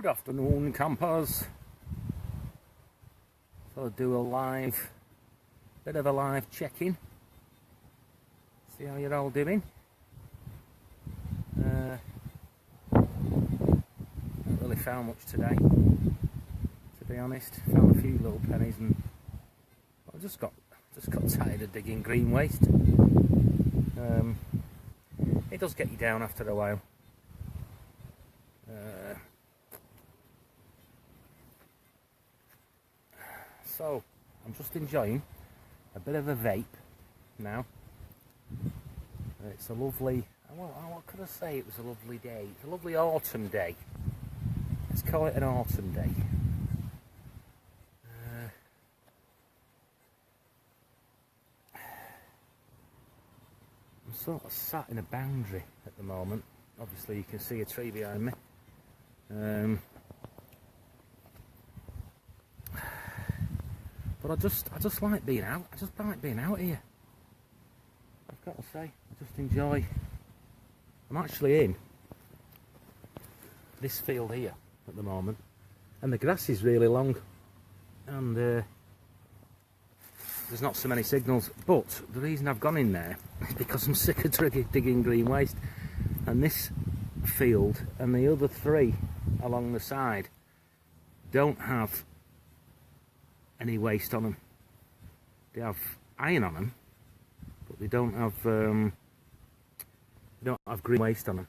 Good afternoon, campers. So I'll do a bit of a live check-in. See how you're all doing. Not really found much today, to be honest. Found a few little pennies, and I just got tired of digging green waste. It does get you down after a while. So I'm just enjoying a bit of a vape now. It's a lovely, well, what could I say? It was a lovely day. It's a lovely autumn day. Let's call it an autumn day. I'm sort of sat in a boundary at the moment. Obviously you can see a tree behind me. But I just like being out. I just like being out here. I've got to say, I just enjoy. I'm actually in this field here at the moment, and the grass is really long, and there's not so many signals. But the reason I've gone in there is because I'm sick of digging green waste, and this field and the other three along the side don't have any waste on them. They have iron on them, but they don't have green waste on them.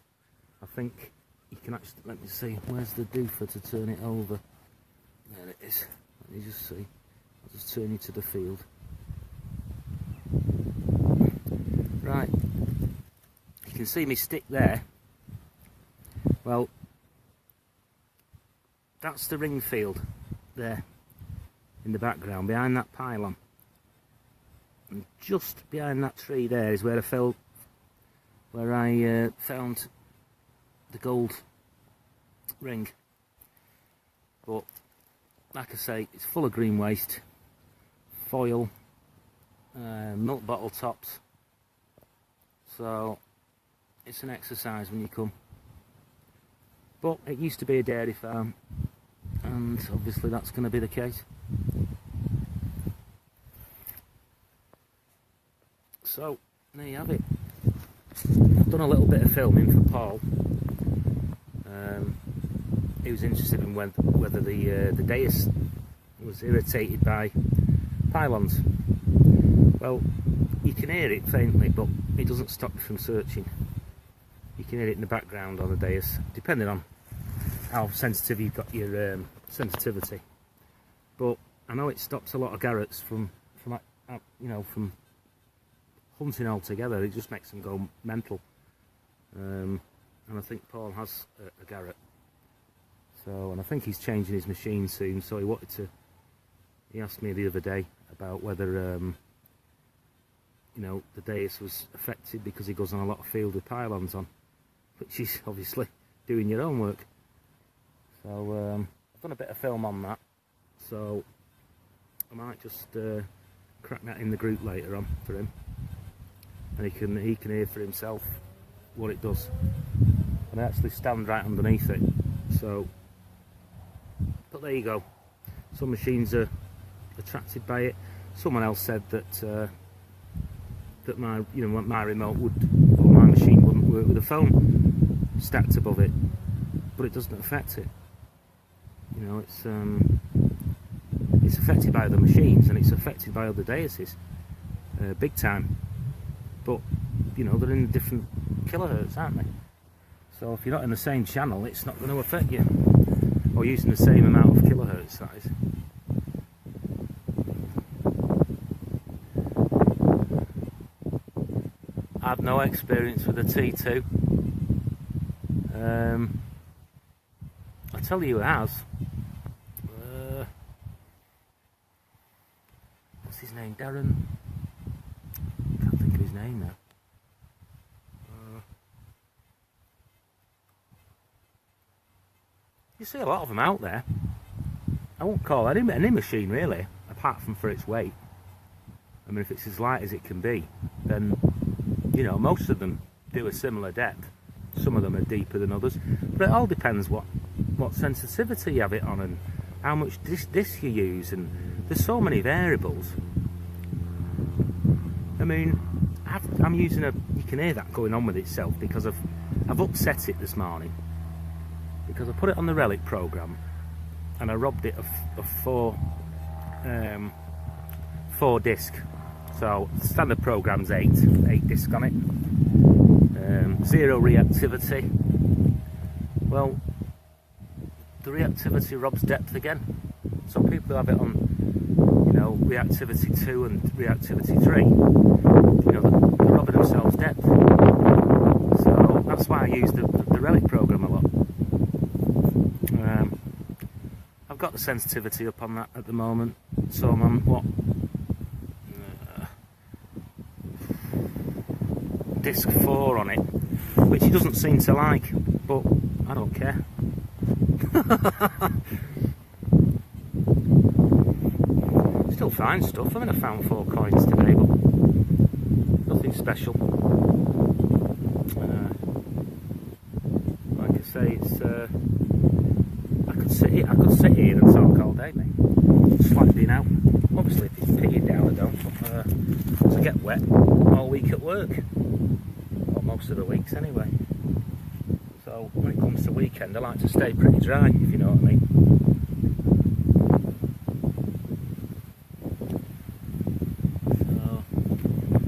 I think you can actually, let me see, where's the doofer to turn it over? There it is. Let me just see. I'll just turn you to the field. Right. You can see me stick there. Well, that's the ring field there in the background, behind that pylon. And just behind that tree there is where I found the gold ring. But like I say, it's full of green waste, foil, milk bottle tops. So it's an exercise when you come. But it used to be a dairy farm, and obviously that's going to be the case. So there you have it. I've done a little bit of filming for Paul. He was interested in whether the dais was irritated by pylons. Well, you can hear it faintly, but it doesn't stop you from searching. You can hear it in the background on the dais, depending on how sensitive you've got your sensitivity. But I know it stops a lot of garrets from hunting altogether. It just makes them go mental. And I think Paul has a garret. So, and I think he's changing his machine soon. So he asked me the other day about whether the dais was affected because he goes on a lot of field with pylons on, which is obviously doing your own work. So I've done a bit of film on that, so I might just crack that in the group later on for him, and he can hear for himself what it does. And I actually stand right underneath it. So, but there you go. Some machines are attracted by it. Someone else said that that my remote or my machine wouldn't work with a phone stacked above it, but it doesn't affect it. You know, it's affected by other machines, and it's affected by other daises, big time. But you know, they're in different kilohertz, aren't they? So if you're not in the same channel, it's not going to affect you, or using the same amount of kilohertz, that is. I have no experience with a T2. I'll tell you who has. What's his name? Darren? Can't think of his name now. You see a lot of them out there. I won't call any machine really, apart from for its weight. I mean, if it's as light as it can be, then you know, most of them do a similar depth. Some of them are deeper than others, but it all depends what what sensitivity you have it on and how much disc you use, and there's so many variables. I mean, I'm using you can hear that going on with itself because I've upset it this morning because I put it on the relic program and I robbed it of four disc. So the standard program's 8 disc on it, 0 reactivity. Well, the reactivity robs depth again. So people who have it on, you know, reactivity 2 and reactivity 3, you know, they're robbing themselves depth. So that's why I use the relic program a lot. I've got the sensitivity up on that at the moment, so I'm on what? Disc 4 on it, which he doesn't seem to like, but I don't care. Still fine stuff. I mean, I found 4 coins today, but nothing special. Like I say, it's I could sit here and talk all day, mate. Just like being out. Obviously, if it's peeing down, I don't. But I get wet all week at work, or most of the weeks anyway. So when it comes to weekend, I like to stay pretty dry, if you know what I mean.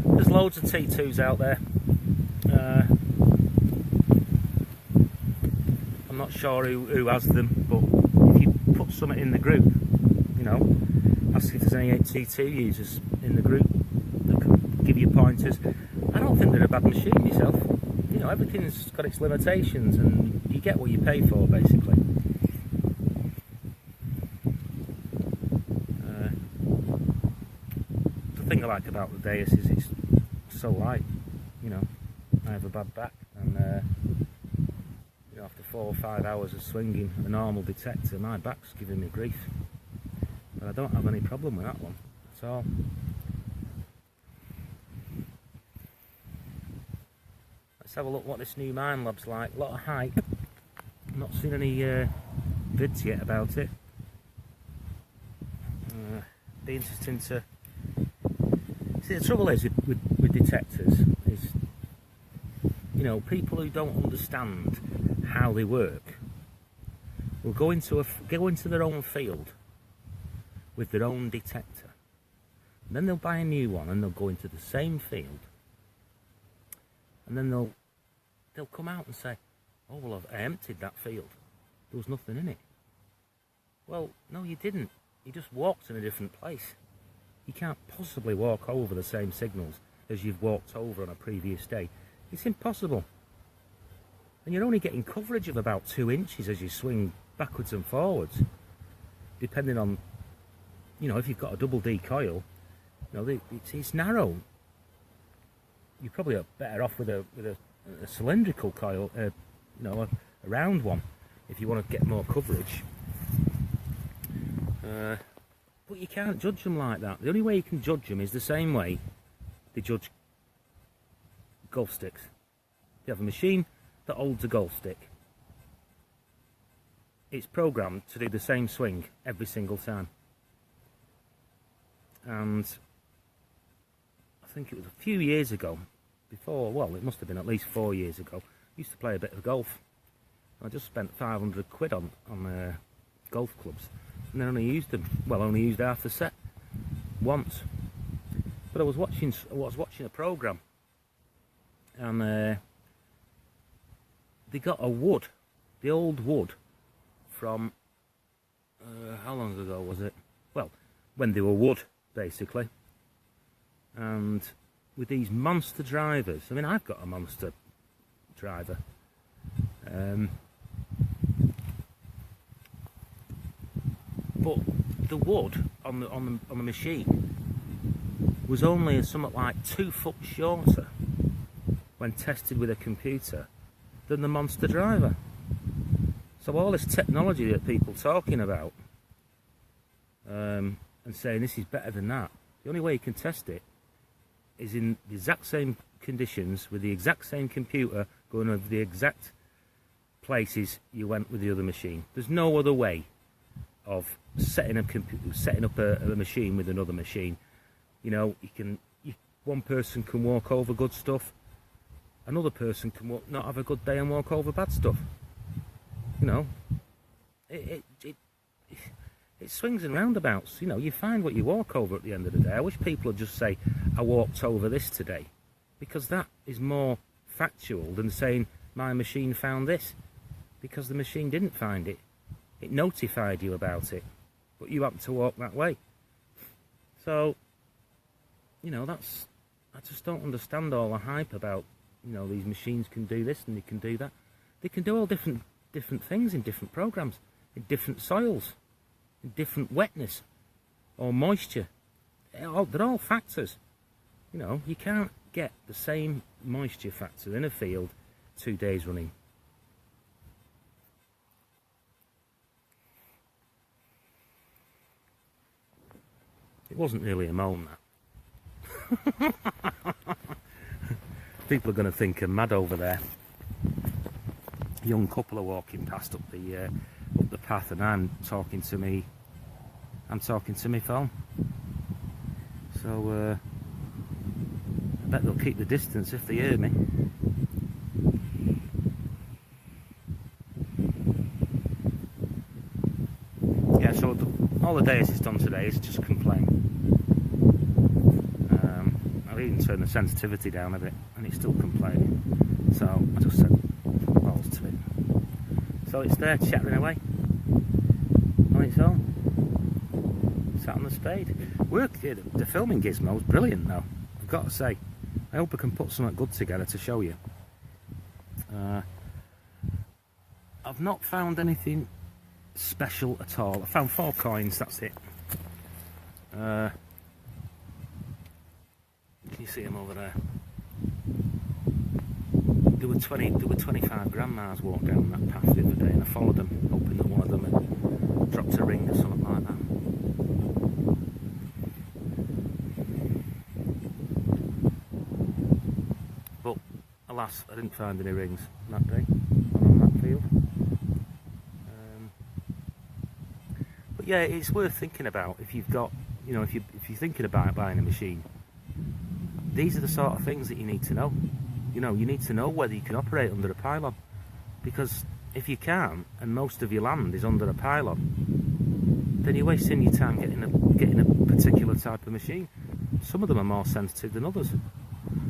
So there's loads of T2s out there. I'm not sure who has them, but if you put something in the group, you know, ask if there's any T2 users in the group that can give you pointers. I don't think they're a bad machine myself. You know, everything's got its limitations and you get what you pay for, basically. The thing I like about the Deus is it's so light. You know, I have a bad back, and you know, after 4 or 5 hours of swinging a normal detector, my back's giving me grief. But I don't have any problem with that one at all. Let's have a look what this new mine lab's like. A lot of hype. I've not seen any vids yet about it. Be interesting to see. The trouble is with detectors is, you know, people who don't understand how they work will go into their own field with their own detector, and then they'll buy a new one and they'll go into the same field, and then they'll come out and say, oh well, I emptied that field, there was nothing in it. Well, no, you didn't. You just walked in a different place. You can't possibly walk over the same signals as you've walked over on a previous day. It's impossible. And you're only getting coverage of about 2 inches as you swing backwards and forwards, depending on, you know, if you've got a double D coil, you know, it's narrow. You're probably better off with a cylindrical coil, you know, a round one, if you want to get more coverage. But you can't judge them like that. The only way you can judge them is the same way they judge golf sticks. You have a machine that holds a golf stick. It's programmed to do the same swing every single time. And I think it was a few years ago, before, well, it must have been at least 4 years ago, I used to play a bit of golf. I just spent 500 quid on golf clubs, and then only used them, well, only used half the set once. But I was watching a program, and they got a wood, the old wood from how long ago was it? Well, when they were wood, basically. And with these monster drivers, I mean, I've got a monster driver. But the wood on the machine was only somewhat like 2 foot shorter when tested with a computer than the monster driver. So all this technology that people are talking about and saying this is better than that, the only way you can test it is in the exact same conditions with the exact same computer going over the exact places you went with the other machine. There's no other way of setting up a machine with another machine. You know, one person can walk over good stuff, another person can not have a good day and walk over bad stuff. You know, it swings and roundabouts. You know, you find what you walk over at the end of the day. I wish people would just say, I walked over this today, because that is more factual than saying my machine found this, because the machine didn't find it. It notified you about it, but you happened to walk that way. So, you know, I just don't understand all the hype about, you know, these machines can do this and they can do that. They can do all different things in different programs, in different soils, in different wetness or moisture. They're all factors. You know, you can't get the same moisture factor in a field 2 days running. It wasn't really a moan, that. People are going to think I'm mad over there. A young couple are walking past up the path, and I'm talking to me phone. So I bet they'll keep the distance if they hear me. Yeah, so all the days it's done today is just complain. I've even turned the sensitivity down a bit and it's still complaining. So I just said balls to it. So it's there chattering away on its own. Sat on the spade. The filming gizmo is brilliant though, I've got to say. I hope I can put something good together to show you. I've not found anything special at all. I found 4 coins, that's it. Can you see them over there? There were 25 grandmas walked down that path the other day, and I followed them, hoping that one of them had dropped a ring or something like that. But alas, I didn't find any rings that day on that field. But yeah, it's worth thinking about if you've got, you know, if you're thinking about buying a machine. These are the sort of things that you need to know. You know, you need to know whether you can operate under a pylon, because if you can't, and most of your land is under a pylon, then you're wasting your time getting a particular type of machine. Some of them are more sensitive than others.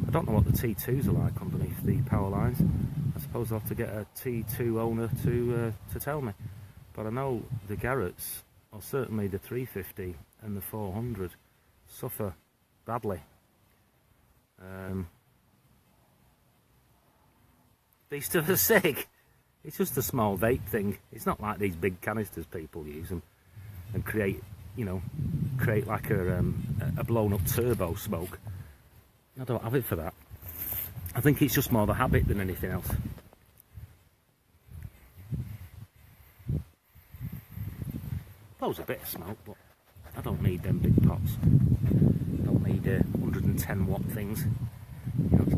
I don't know what the T2s are like underneath the power lines. I suppose I'll have to get a T2 owner to tell me. But I know the Garretts, or certainly the 350 and the 400, suffer badly. These two are sick. It's just a small vape thing. It's not like these big canisters people use and create like a blown up turbo smoke. I don't have it for that. I think it's just more the habit than anything else. Blows a bit of smoke, but I don't need them big pots. I don't need 110 watt things. You know, it's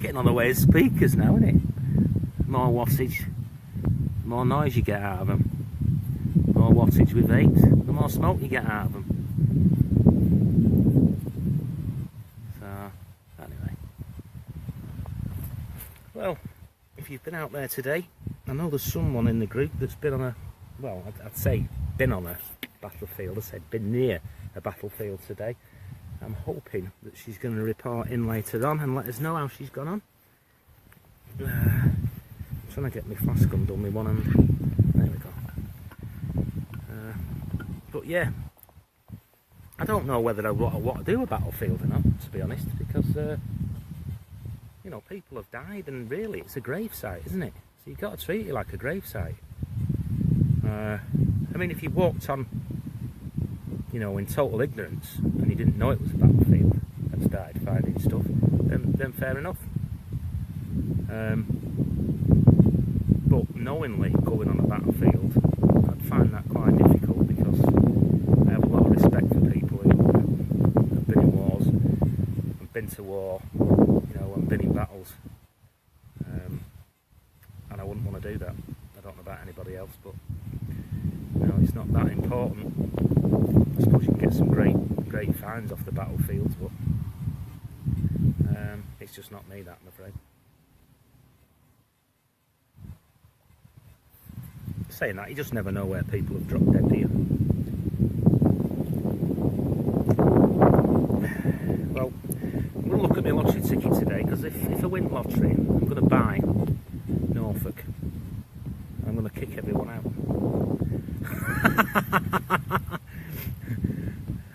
getting on the way of speakers now, isn't it? More wattage, more noise you get out of them. More wattage with vapes, the more smoke you get out of them. So, anyway. Well, if you've been out there today, I know there's someone in the group that's been on I'd say been on a battlefield. I said been near a battlefield today. I'm hoping that she's going to report in later on and let us know how she's gone on. I'm trying to get my flask undone with one hand. There we go. But yeah, I don't know whether I want to do a battlefield or not, to be honest, because you know, people have died, and really it's a grave site, isn't it? So you've got to treat it like a grave site. I mean, if you walked on, you know, in total ignorance and you didn't know it was a battlefield and started finding stuff, then fair enough. But knowingly going on a battlefield, I'd find that quite difficult, because I have a lot of respect for people who have been in wars and been to war, you know, and been in battles. And I wouldn't want to do that. I don't know about anybody else, but you know, it's not that important. I suppose you can get some great finds off the battlefields, but it's just not me, that, I'm afraid. Saying that, you just never know where people have dropped dead, do you? Well, I'm going to look at my lottery ticket today, because if I win lottery, I'm going to buy Norfolk. I'm going to kick everyone out.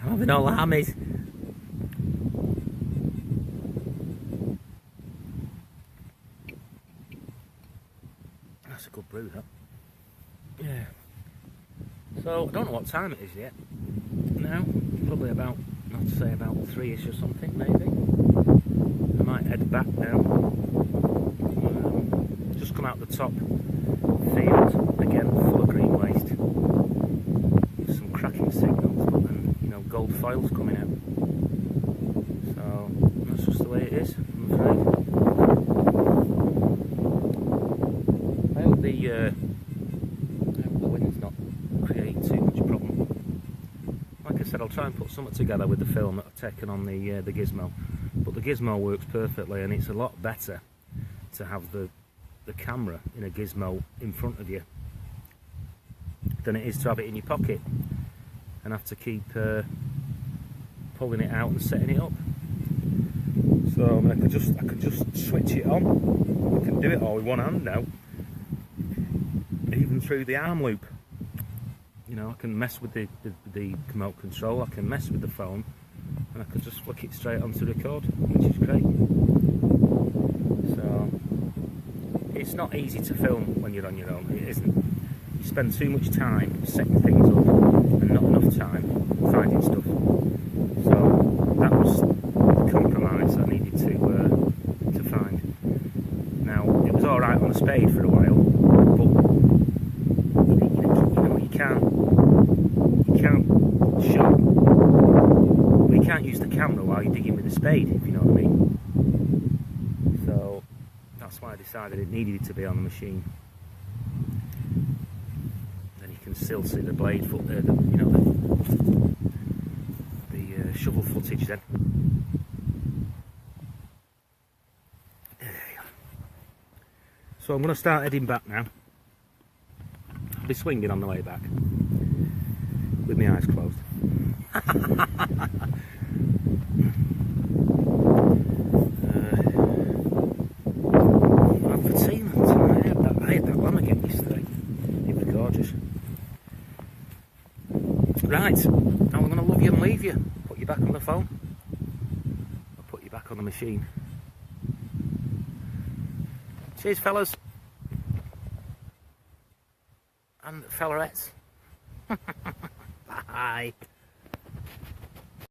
I'm having all the hammies. That's a good brew, that. Yeah. So, I don't know what time it is yet. Now, probably about, I'd say about 3ish or something, maybe. I might head back now. Just come out the top field, again, full of green waste. Some cracking signals, but then, you know, gold foil's coming out. So, that's just the way it is, I'm afraid. I hope the wind's not creating too much problem. Like I said, I'll try and put something together with the film that I've taken on the gizmo. But the gizmo works perfectly, and it's a lot better to have the camera in a gizmo in front of you than it is to have it in your pocket and have to keep pulling it out and setting it up. So I mean, I can just switch it on. I can do it all with one hand now, even through the arm loop. You know, I can mess with the remote control, I can mess with the phone, and I can just flick it straight on to record, which is great. So it's not easy to film when you're on your own, it isn't. You spend too much time setting things up and not enough time finding stuff. So that was the compromise I needed to find. Now, it was alright on the spade for a while, but you know, you can't shot. Well, you can't use the camera while you're digging with the spade, if you know what I mean. So that's why I decided it needed to be on the machine. Then you can still see the blade foot there, you know, the shovel footage then. So I'm going to start heading back now. I'll be swinging on the way back with my eyes closed. I'm fatigued tonight. I had that lamb again yesterday. It was gorgeous. Right, now I'm going to love you and leave you. Put you back on the phone. I'll put you back on the machine. Cheers, fellas. And fellarettes. Bye.